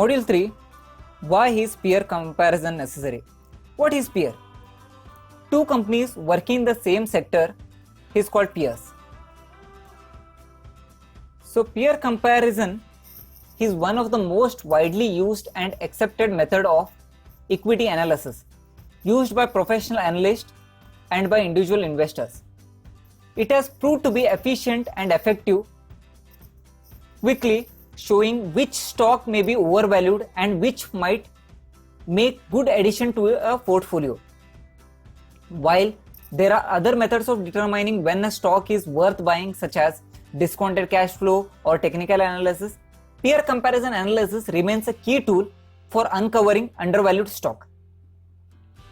Module 3. Why is peer comparison necessary? What is peer? Two companies working in the same sector is called peers. So peer comparison is one of the most widely used and accepted method of equity analysis used by professional analysts and by individual investors. It has proved to be efficient and effective, quickly showing which stock may be overvalued and which might make good addition to a portfolio. While there are other methods of determining when a stock is worth buying, such as discounted cash flow or technical analysis, peer comparison analysis remains a key tool for uncovering undervalued stock.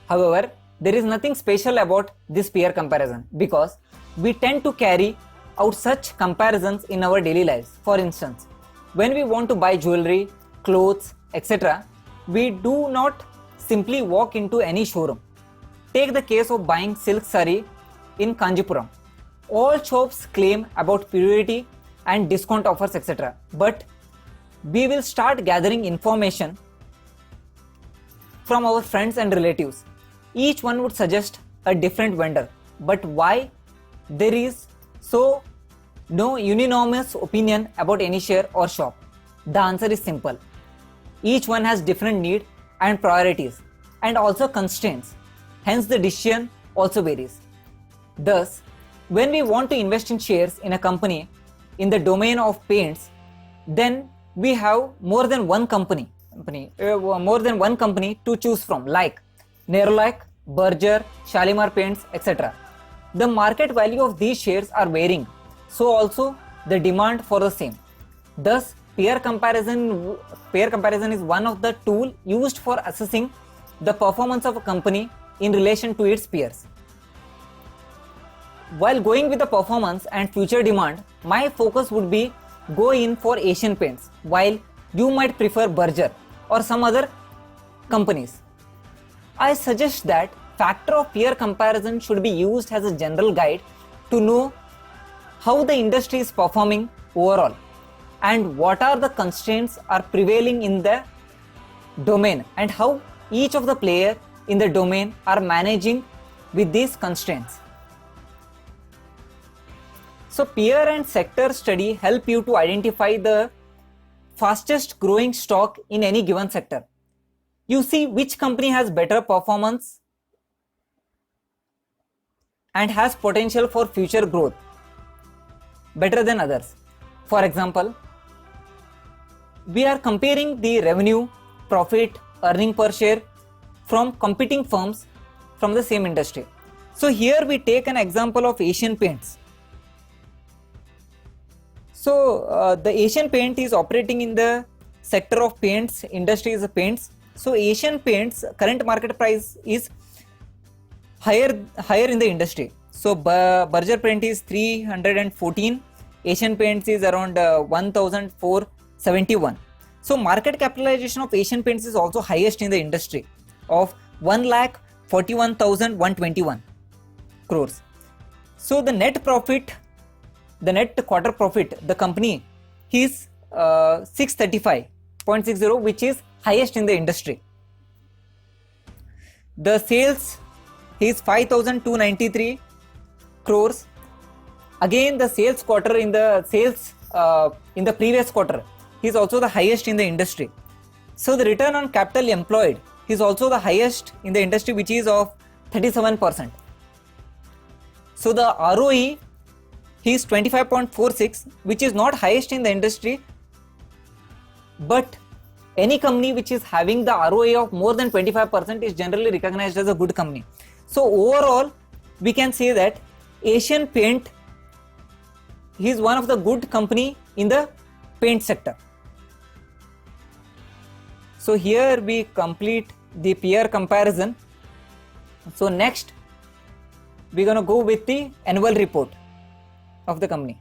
However, there is nothing special about this peer comparison because we tend to carry out such comparisons in our daily lives. For instance, when we want to buy jewelry, clothes, etc., we do not simply walk into any showroom. Take the case of buying silk saree in Kanjipuram. All shops claim about purity and discount offers, etc. But we will start gathering information from our friends and relatives. Each one would suggest a different vendor. But why there is no unanimous opinion about any share or shop? The answer is simple. Each one has different needs and priorities and also constraints. Hence the decision also varies. Thus, when we want to invest in shares in a company in the domain of paints, then we have more than one company to choose from, like Nerolac, Berger, Shalimar Paints, etc. The market value of these shares are varying, so also the demand for the same. Thus, peer comparison is one of the tools used for assessing the performance of a company in relation to its peers. While going with the performance and future demand, my focus would be go in for Asian Paints, while you might prefer Berger or some other companies. I suggest that factor of peer comparison should be used as a general guide to know how the industry is performing overall and what are the constraints are prevailing in the domain and how each of the players in the domain are managing with these constraints. So peer and sector study help you to identify the fastest growing stock in any given sector. You see which company has better performance and has potential for future growth better than others. For example, we are comparing the revenue, profit, earning per share from competing firms from the same industry. So here we take an example of Asian Paints. So the Asian Paint is operating in the sector of paints, industry is paints. So Asian Paints current market price is higher in the industry. So Berger Paint is 314, Asian Paints is around 1471. So market capitalization of Asian Paints is also highest in the industry of 1,41,121 crores. So the net quarter profit, the company is 635.60, which is highest in the industry. The sales is 5,293 crores. Again, the sales quarter in the previous quarter is also the highest in the industry. So the return on capital employed is also the highest in the industry, which is of 37%. So the ROE is 25.46, which is not highest in the industry, but any company which is having the ROE of more than 25% is generally recognized as a good company. So overall, we can say that Asian Paint is one of the good company in the paint sector. So here we complete the peer comparison. So next we're going to go with the annual report of the company.